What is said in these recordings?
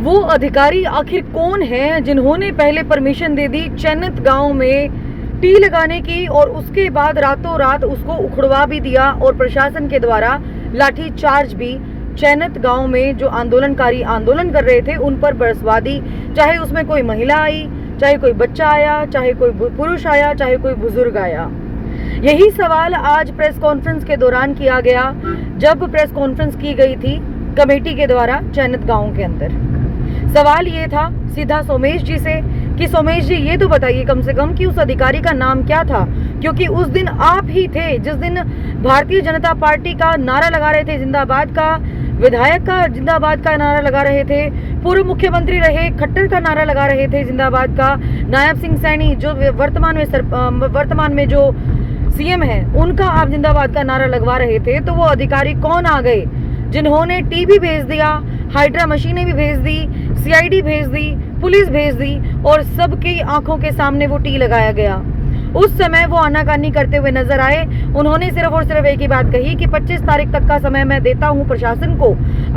वो अधिकारी आखिर कौन है जिन्होंने पहले परमिशन दे दी चैनत गांव में टी लगाने की और उसके बाद रातों रात उसको उखड़वा भी दिया और प्रशासन के द्वारा लाठी चार्ज भी चैनत गांव में जो आंदोलनकारी आंदोलन कर रहे थे उन पर बरसवा दी। चाहे उसमें कोई महिला आई, चाहे कोई बच्चा आया, चाहे कोई पुरुष आया, चाहे कोई बुजुर्ग आया। यही सवाल आज प्रेस कॉन्फ्रेंस के दौरान किया गया जब प्रेस कॉन्फ्रेंस की गई थी कमेटी के द्वारा चैनत गांव के अंदर। सवाल ये था सीधा सोमेश जी से कि सोमेश जी ये तो बताइए कम से कम कि उस अधिकारी का नाम क्या था, क्योंकि उस दिन आप ही थे जिस दिन भारतीय जनता पार्टी का नारा लगा रहे थे जिंदाबाद का, विधायक का जिंदाबाद का नारा लगा रहे थे, पूर्व मुख्यमंत्री रहे खट्टर का नारा लगा रहे थे जिंदाबाद का, नायब सिंह सैनी जो वर्तमान में जो सीएम है उनका आप जिंदाबाद का नारा लगवा रहे थे। तो वो अधिकारी कौन आ गए जिन्होंने टीवी भेज दिया, हाइड्रा मशीनें भी भेज दी, सीआईडी भेज दी, पुलिस भेज दी और सबकी आंखों के सामने वो टी लगाया गया। उस समय वो आनाकानी करते हुए नजर आए। उन्होंने सिर्फ और सिर्फ एक ही बात कही कि 25 तारीख तक का समय मैं देता हूं प्रशासन को,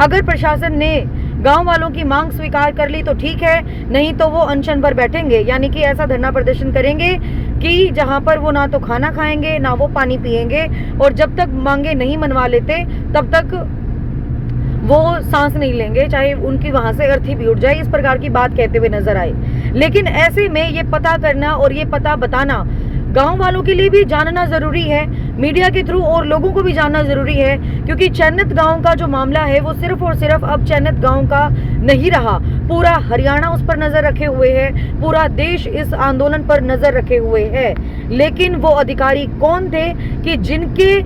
अगर प्रशासन ने गांव वालों की मांग स्वीकार कर ली तो ठीक है, नहीं तो वो अनशन पर बैठेंगे, यानी कि ऐसा धरना प्रदर्शन करेंगे कि जहां पर वो ना तो खाना खाएंगे ना वो पानी पिएंगे और जब तक मांगे नहीं मनवा लेते तब तक वो सांस नहीं लेंगे, चाहे उनकी वहां से अर्थी भी उठ जाए। इस प्रकार की बात कहते हुए नजर आए। लेकिन ऐसे में ये पता करना और ये पता बताना गांव वालों के लिए भी जानना जरूरी है, मीडिया के थ्रू और लोगों को भी जानना जरूरी है, क्योंकि चैनत गांव का जो मामला है वो सिर्फ और सिर्फ अब चैनत गांव का नहीं रहा, पूरा हरियाणा उस पर नजर रखे हुए है, पूरा देश इस आंदोलन पर नजर रखे हुए है। लेकिन वो अधिकारी कौन थे कि जिनके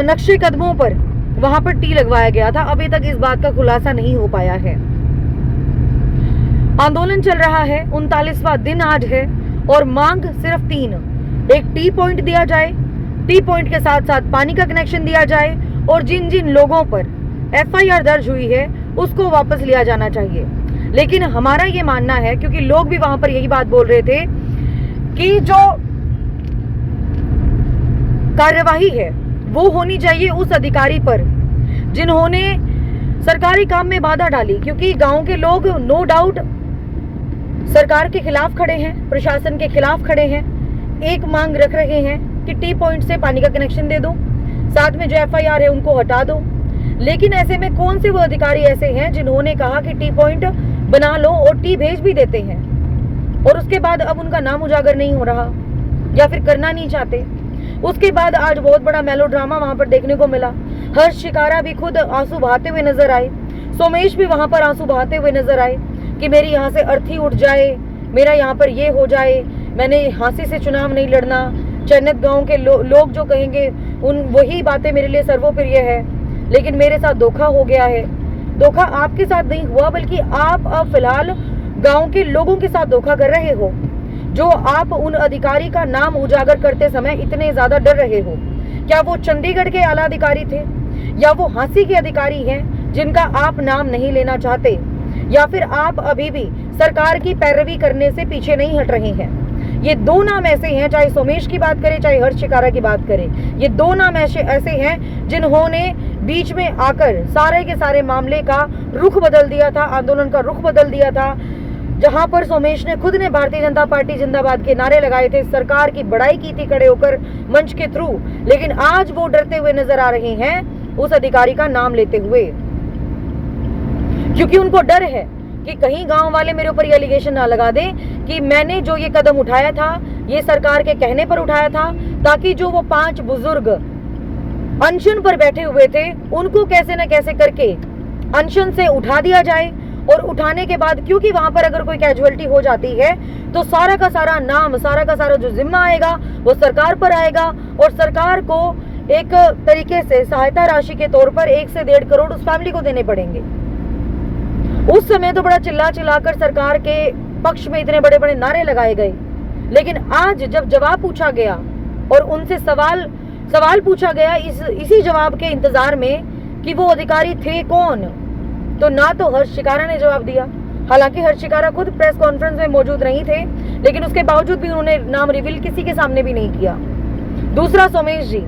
नक्शे कदमों पर वहां पर टी लगवाया गया था, अभी तक इस बात का खुलासा नहीं हो पाया है। आंदोलन चल रहा है, 39वां दिन आज है और मांग सिर्फ 3, एक टी पॉइंट दिया जाए, टी पॉइंट के साथ साथ पानी का कनेक्शन दिया जाए और जिन जिन लोगों पर एफआईआर दर्ज हुई है उसको वापस लिया जाना चाहिए। लेकिन हमारा ये मानना है, क्योंकि लोग भी वहां पर यही बात बोल रहे थे कि जो कार्यवाही है वो होनी चाहिए उस अधिकारी पर जिन्होंने सरकारी काम में बाधा डाली, क्योंकि गांव के लोग नो डाउट सरकार के खिलाफ खड़े हैं, प्रशासन के खिलाफ खड़े हैं, एक मांग रख रहे हैं कि टी पॉइंट से पानी का कनेक्शन दे दो, साथ में जो एफआईआर है उनको हटा दो। लेकिन ऐसे में कौन से वो अधिकारी ऐसे हैं जिन्होंने कहा कि टी पॉइंट बना लो और टी भेज भी देते हैं और उसके बाद अब उनका नाम उजागर नहीं हो रहा या फिर करना नहीं चाहते। उसके बाद आज बहुत बड़ा मेलोड्रामा वहां पर देखने को मिला। हर्ष शिकारा भी खुद आंसू बहाते हुए नजर आए, सोमेश भी वहां पर आंसू बहाते हुए नजर आए कि मेरी यहाँ से अर्थी उठ जाए, मेरा यहाँ पर ये हो जाए, मैंने हाँसी से चुनाव नहीं लड़ना, चैनत गांव के लोग जो कहेंगे उन वही बातें मेरे लिए सर्वोप्रिय है, लेकिन मेरे साथ धोखा हो गया है। धोखा आपके साथ नहीं हुआ, बल्कि आप अब फिलहाल गाँव के लोगों के साथ धोखा कर रहे हो, जो आप उन अधिकारी का नाम उजागर करते समय इतने ज्यादा डर रहे हो। क्या वो चंडीगढ़ के आला अधिकारी थे या वो हाँसी के अधिकारी हैं जिनका आप नाम नहीं लेना चाहते, या फिर आप अभी भी सरकार की पैरवी करने से पीछे नहीं हट रहे हैं? ये दो नाम ऐसे हैं, चाहे सोमेश की बात करें चाहे हर्ष शिकारा की बात करें, ये दो नाम ऐसे हैं जिन्होंने बीच में आकर सारे के सारे मामले का रुख बदल दिया था, आंदोलन का रुख बदल दिया था। जहां पर सोमेश ने खुद ने भारतीय जनता पार्टी जिंदाबाद के नारे लगाए थे, सरकार की बड़ाई की थी खड़े होकर मंच के थ्रू, लेकिन आज वो डरते हुए नजर आ रहे हैं उस अधिकारी का नाम लेते हुए, क्योंकि उनको डर है कि कहीं गांव वाले मेरे ऊपर ये एलिगेशन ना लगा दें कि मैंने जो ये कदम उठाया था ये सरकार के कहने पर उठाया था, ताकि जो वो 5 बुजुर्ग अनशन पर बैठे हुए थे उनको कैसे न कैसे करके अनशन से उठा दिया जाए। और उठाने के बाद, क्योंकि वहां पर अगर कोई कैजुअलिटी हो जाती है तो सारा का सारा नाम, सारा का सारा जो जिम्मा आएगा वो सरकार पर आएगा और सरकार को एक तरीके से सहायता राशि के तौर पर 1 से 1.5 करोड़ उस फैमिली को देने पड़ेंगे। उस समय तो बड़ा चिल्लाकर सरकार के पक्ष में इतने बड़े बड़े नारे लगाए गए, लेकिन आज जब जवाब पूछा गया और उनसे सवाल पूछा गया इसी जवाब के इंतजार में कि वो अधिकारी थे कौन, तो ना तो हर्ष शिकारा ने जवाब दिया, हालांकि हर्ष शिकारा खुद प्रेस कॉन्फ्रेंस में मौजूद नहीं थे, लेकिन उसके बावजूद भी उन्होंने नाम रिवील किसी के सामने भी नहीं किया। दूसरा सोमेश जी,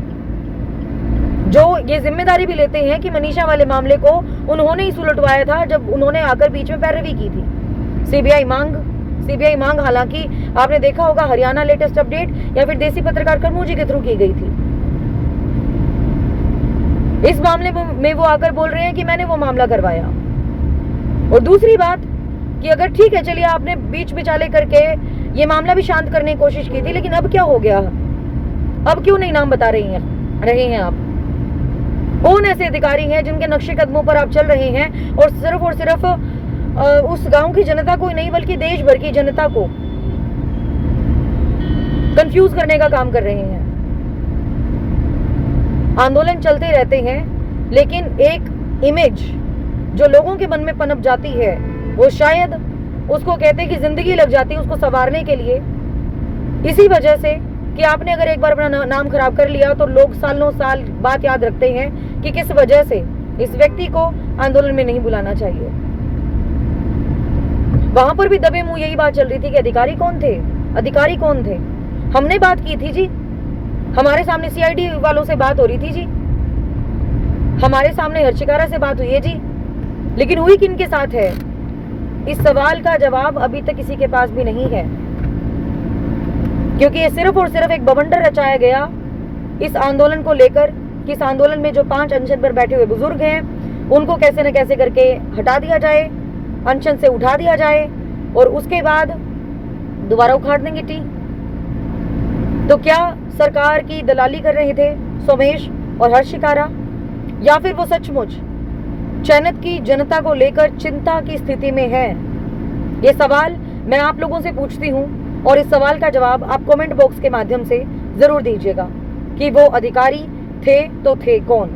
जो ये जिम्मेदारी भी लेते हैं कि मनीषा वाले मामले को उन्होंने ही सुलटवाया था जब उन्होंने आकर बीच में पैरवी की थी। सीबीआई मांग हालांकि आपने देखा होगा हरियाणा लेटेस्ट अपडेट या फिर देसी पत्रकार कर्मू के थ्रू की गई थी। इस मामले में वो आकर बोल रहे हैं कि मैंने वो मामला करवाया। और दूसरी बात कि अगर ठीक है चलिए आपने बीच बिचाले करके ये मामला भी शांत करने की कोशिश की थी, लेकिन अब क्या हो गया? अब क्यों नहीं नाम बता रहे हैं आप? कौन ऐसे अधिकारी हैं जिनके नक्शे कदमों पर आप चल रहे हैं और सिर्फ उस गांव की जनता को ही नहीं बल्कि देश भर की जनता को कंफ्यूज करने का काम कर रहे हैं? आंदोलन चलते रहते हैं, लेकिन एक इमेज जो लोगों के मन में पनप जाती है वो शायद उसको कहते हैं कि जिंदगी लग जाती है उसको संवारने के लिए। इसी वजह से कि आपने अगर एक बार अपना नाम खराब कर लिया तो लोग सालों साल बात याद रखते हैं कि किस वजह से इस व्यक्ति को आंदोलन में नहीं बुलाना चाहिए। वहां पर भी दबे मुंह यही बात चल रही थी कि अधिकारी कौन थे। हमने बात की थी जी, हमारे सामने सीआईडी वालों से बात हो रही थी जी, हमारे सामने हर्षिकारा से बात हुई है जी, लेकिन हुई किन के साथ है? इस सवाल का जवाब अभी तक किसी के पास भी नहीं है, क्योंकि ये सिर्फ और सिर्फ एक बवंडर रचाया गया इस आंदोलन को लेकर कि इस आंदोलन में जो 5 अनशन पर बैठे हुए बुजुर्ग हैं उनको कैसे न कैसे करके हटा दिया जाए, अनशन से उठा दिया जाए और उसके बाद दोबारा उखाड़ देंगे टी। तो क्या सरकार की दलाली कर रहे थे सोमेश और हर्षिकारा, या फिर वो सचमुच चैनत की जनता को लेकर चिंता की स्थिति में है? ये सवाल मैं आप लोगों से पूछती हूँ और इस सवाल का जवाब आप कमेंट बॉक्स के माध्यम से जरूर दीजिएगा कि वो अधिकारी थे तो थे कौन।